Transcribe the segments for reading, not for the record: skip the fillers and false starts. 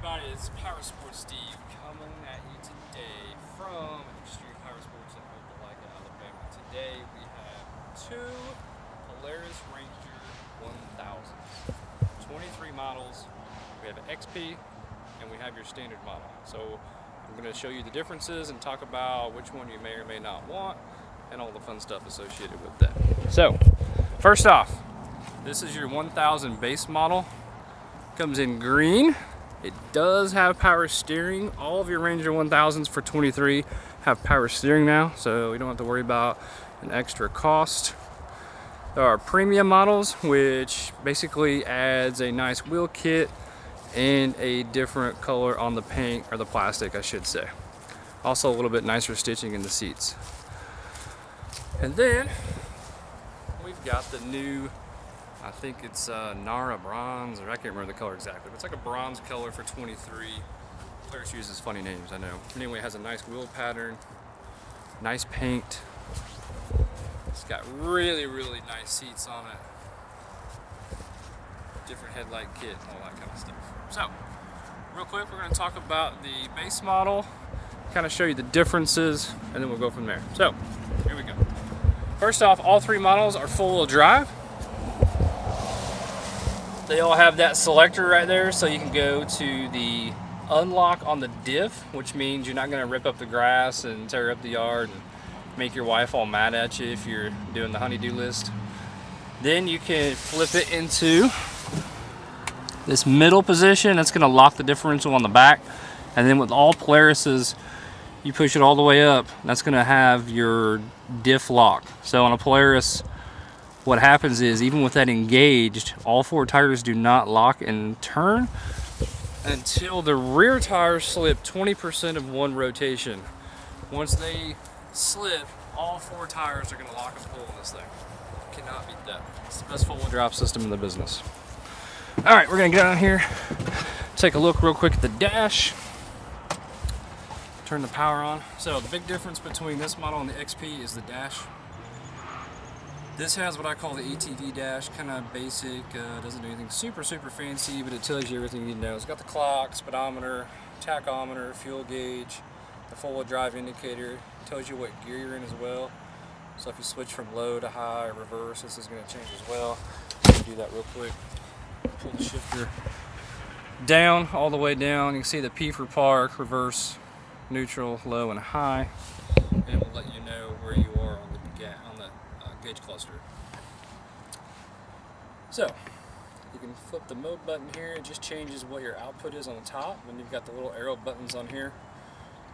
everybody, it's Powersports Steve coming at you today from Extreme Powersports in Opelika, Alabama. Today we have two Polaris Ranger 1000s, 23 models. We have an XP and we have your standard model. So I'm going to show you the differences and talk about which one you may or may not want and all the fun stuff associated with that. So first off, this is your 1000 base model. Comes in green. It does have power steering. All of your Ranger 1000s for 23 have power steering now, so we don't have to worry about an extra cost. There are premium models, which basically adds a nice wheel kit and a different color on the paint, or the plastic I should say. Also a little bit nicer stitching in the seats. And then we've got the new, I think it's Nara bronze, or I can't remember the color exactly, but it's like a bronze color for 23. Polaris uses funny names, I know. Anyway, it has a nice wheel pattern, nice paint. It's got really, really nice seats on it. Different headlight kit and all that kind of stuff. So, real quick, we're going to talk about the base model, kind of show you the differences, and then we'll go from there. So, here we go. First off, all three models are four-wheel drive. They all have that selector right there, so you can go to the unlock on the diff, which means you're not going to rip up the grass and tear up the yard and make your wife all mad at you if you're doing the honey-do list. Then you can flip it into this middle position. That's going to lock the differential on the back. And then with all Polarises, you push it all the way up. That's going to have your diff lock. So on a Polaris, what happens is, even with that engaged, all four tires do not lock and turn until the rear tires slip 20% of one rotation. Once they slip, all four tires are going to lock and pull in this thing. Cannot beat that. It's the best four-wheel drive system in the business. All right, we're going to get out here, take a look real quick at the dash, turn the power on. So the big difference between this model and the XP is the dash. This has what I call the ATV dash, kind of basic, doesn't do anything super fancy, but it tells you everything you need to know. It's got the clock, speedometer, tachometer, fuel gauge, the four-wheel drive indicator, tells you what gear you're in as well. So if you switch from low to high or reverse, this is going to change as well. Do that real quick. Pull the shifter down, all the way down. You can see the P for park, reverse, neutral, low, and high. And it will let you know where you are on the gauge cluster. So you can flip the mode button here. It just changes what your output is on the top. Then you've got the little arrow buttons on here.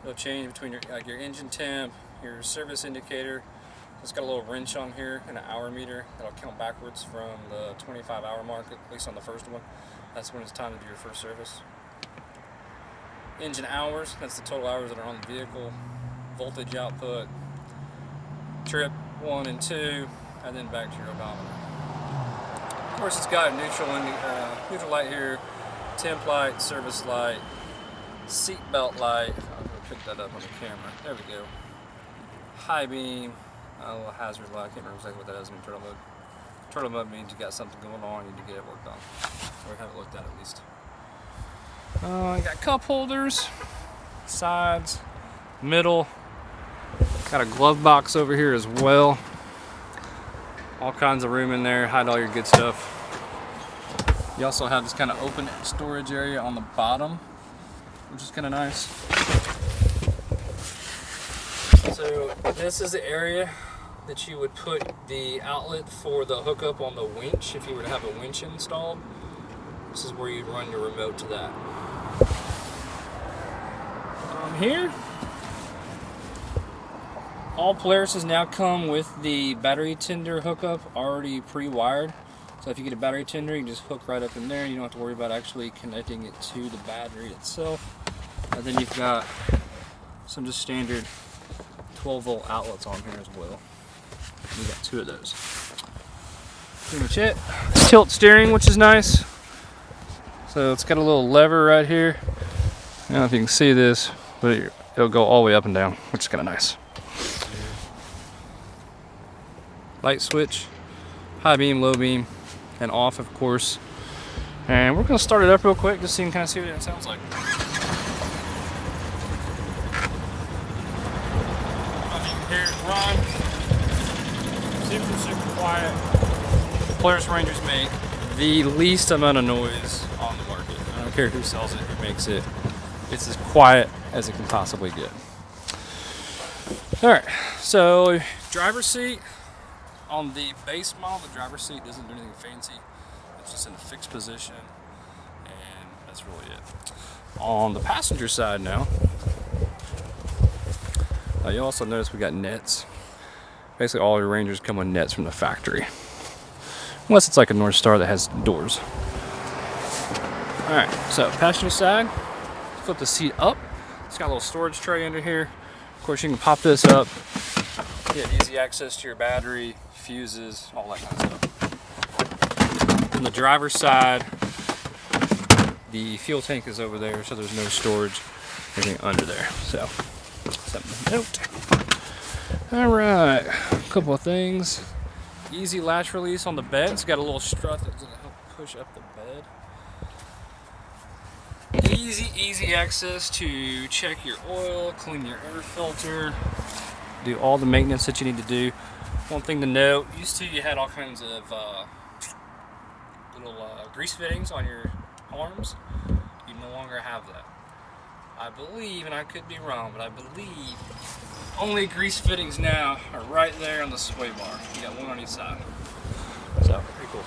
It'll change between your engine temp, your service indicator. It's got a little wrench on here and an hour meter. It'll count backwards from the 25-hour mark, at least on the first one. That's when it's time to do your first service. Engine hours, that's the total hours that are on the vehicle. Voltage output, trip 1 and 2, and then back to your odometer. Of course, it's got a neutral light here, temp light, service light, seat belt light. I'm going to pick that up on the camera. There we go. High beam, a little hazard light. I can't remember exactly what that is in turtle mode. Turtle mode means you got something going on, you need to get it worked on, or have it looked at least. You got cup holders, sides, middle. Got a glove box over here as well. All kinds of room in there, hide all your good stuff. You also have this kind of open storage area on the bottom, which is kind of nice. So this is the area that you would put the outlet for the hookup on the winch if you were to have a winch installed. This is where you'd run your remote to that. Here, all Polarises now come with the battery tender hookup already pre-wired. So if you get a battery tender, you can just hook right up in there. You don't have to worry about actually connecting it to the battery itself. And then you've got some just standard 12-volt outlets on here as well. We got 2 of those. Pretty much it. Tilt steering, which is nice. So it's got a little lever right here. I don't know if you can see this, but it'll go all the way up and down, which is kind of nice. Light switch, high beam, low beam, and off, of course. And we're going to start it up real quick just so you can kind of see what it sounds like. You can hear it run. Super quiet. Polaris Rangers make the least amount of noise on the market. I don't care who sells it, who makes it. It's as quiet as it can possibly get. Alright, so driver's seat. On the base model, the driver's seat doesn't do anything fancy. It's just in a fixed position, and that's really it. On the passenger side now, you also notice we got nets. Basically all your Rangers come with nets from the factory. Unless it's like a North Star that has doors. Alright, so passenger side, flip the seat up. It's got a little storage tray under here. Of course you can pop this up. You have easy access to your battery, fuses, all that kind of stuff. On the driver's side, the fuel tank is over there, so there's no storage, anything under there. So, something to note. Alright, a couple of things. Easy latch release on the bed. It's got a little strut that's going to help push up the bed. Easy access to check your oil, clean your air filter, do all the maintenance that you need to do. One thing to note, used to you had all kinds of little grease fittings on your arms. You no longer have that. I believe, and I could be wrong, but I believe only grease fittings now are right there on the sway bar. You got one on each side. So, pretty cool.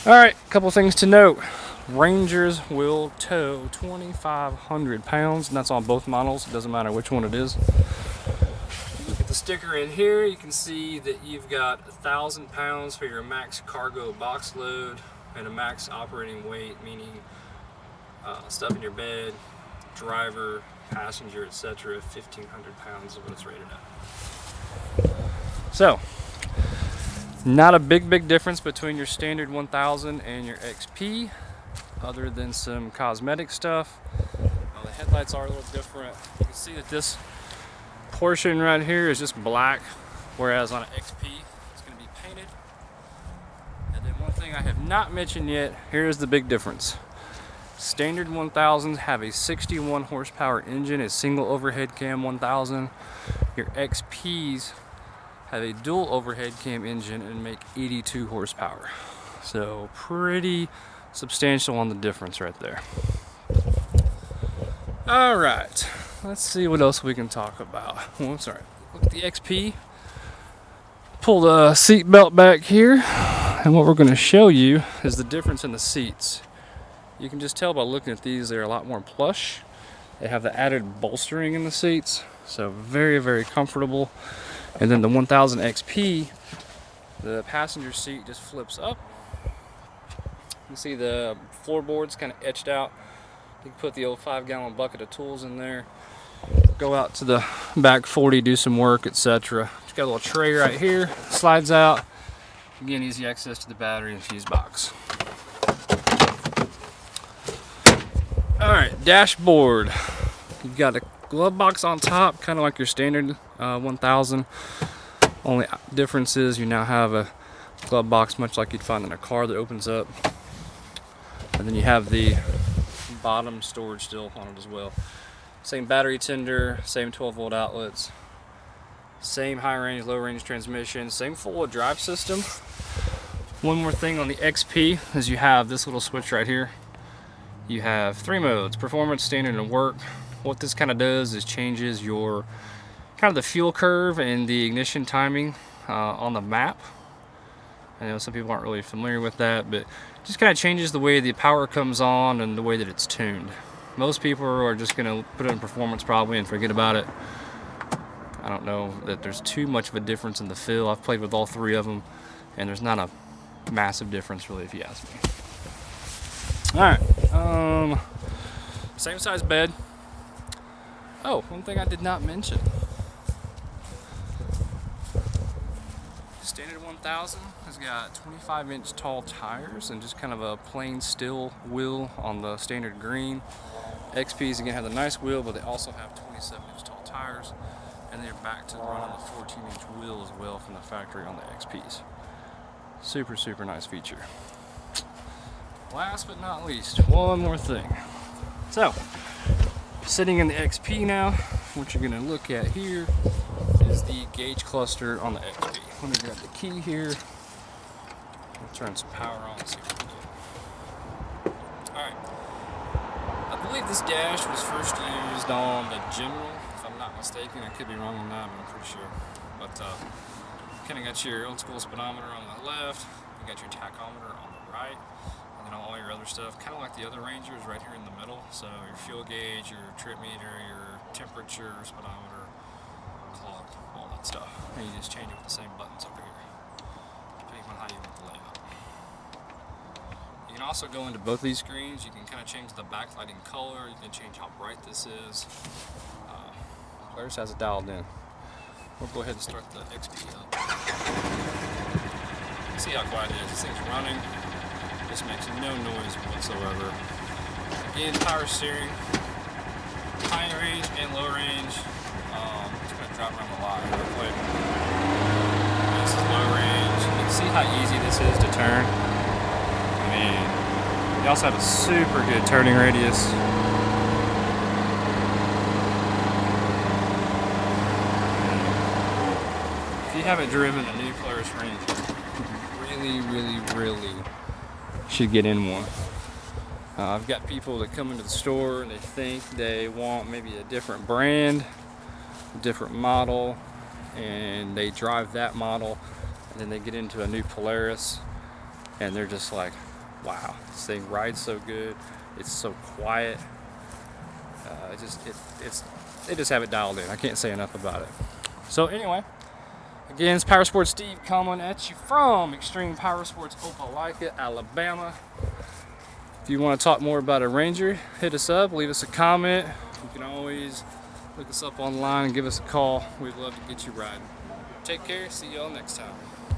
Alright, a couple things to note. Rangers will tow 2,500 pounds, and that's on both models. It doesn't matter which one it is. Look at the sticker in here. You can see that you've got 1,000 pounds for your max cargo box load and a max operating weight, meaning stuff in your bed, driver, passenger, etc. 1,500 pounds is what it's rated at. So, not a big difference between your standard 1000 and your XP, other than some cosmetic stuff. The headlights are a little different. You can see that this portion right here is just black, whereas on an XP it's going to be painted. And then one thing I have not mentioned yet, here's the big difference. Standard 1000s have a 61 horsepower engine, a single overhead cam 1000. Your XPs have a dual overhead cam engine and make 82 horsepower. So pretty substantial on the difference right there. Alright, let's see what else we can talk about. Oh, sorry. Look at the XP. Pull the seat belt back here, and what we're going to show you is the difference in the seats. You can just tell by looking at these, they're a lot more plush. They have the added bolstering in the seats, so very comfortable. And then the 1000 XP, the passenger seat just flips up. You can see the floorboards kind of etched out. You can put the old 5-gallon bucket of tools in there. Go out to the back 40, do some work, etc. Just got a little tray right here, slides out. Again, easy access to the battery and fuse box. Alright, dashboard. You've got a glove box on top, kind of like your standard 1000. Only difference is you now have a glove box much like you'd find in a car that opens up. And then you have the bottom storage still on it as well. Same battery tender, same 12-volt outlets, same high range, low range transmission, same four-wheel drive system. One more thing on the XP is you have this little switch right here. You have 3 modes: performance, standard, and work. What this kind of does is changes your kind of the fuel curve and the ignition timing on the map. I know some people aren't really familiar with that, but just kind of changes the way the power comes on and the way that it's tuned. Most people are just going to put it in performance probably and forget about it. I don't know that there's too much of a difference in the feel. I've played with all 3 of them, and there's not a massive difference really if you ask me. Alright, same size bed. Oh, one thing I did not mention. Standard 1000 has got 25-inch tall tires and just kind of a plain steel wheel on the standard green. XPs again have the nice wheel, but they also have 27-inch tall tires, and they're back to run on the 14-inch wheel as well from the factory on the XPs. Super nice feature. last but not least, one more thing. So, sitting in the XP now, what you're gonna look at here is the gauge cluster on the XP. Let me grab the key here. We'll turn some power on and see what we do. Alright. I believe this dash was first used on the General, if I'm not mistaken. I could be wrong on that, but I'm pretty sure. But kind of got your old school speedometer on the left, you got your tachometer on the right, and then all your other stuff, kind of like the other Rangers, right here in the middle. So your fuel gauge, your trip meter, your temperature, speedometer, clock, all that stuff. And you just change it with the same buttons over here, depending on how you want the layout. You can also go into both of these screens. You can kind of change the backlighting color. You can change how bright this is. Polaris has it dialed in. We'll go ahead and start the XP up. See how quiet it is. This thing's running. This makes no noise whatsoever. Again, power steering, high range and low range. Just gonna drive around the lot real quick. This is low range. You can see how easy this is to turn. I mean, you also have a super good turning radius. If you haven't driven a new Polaris Ranger, really should get in one. I've got people that come into the store and they think they want maybe a different brand, a different model, and they drive that model, and then they get into a new Polaris and they're just like, wow, this thing rides so good, it's so quiet. They just have it dialed in. I can't say enough about it. So anyway, again, it's Powersports Steve coming at you from Extreme Powersports, Opelika, Alabama. If you want to talk more about a Ranger, hit us up, leave us a comment. You can always look us up online and give us a call. We'd love to get you riding. Take care. See y'all next time.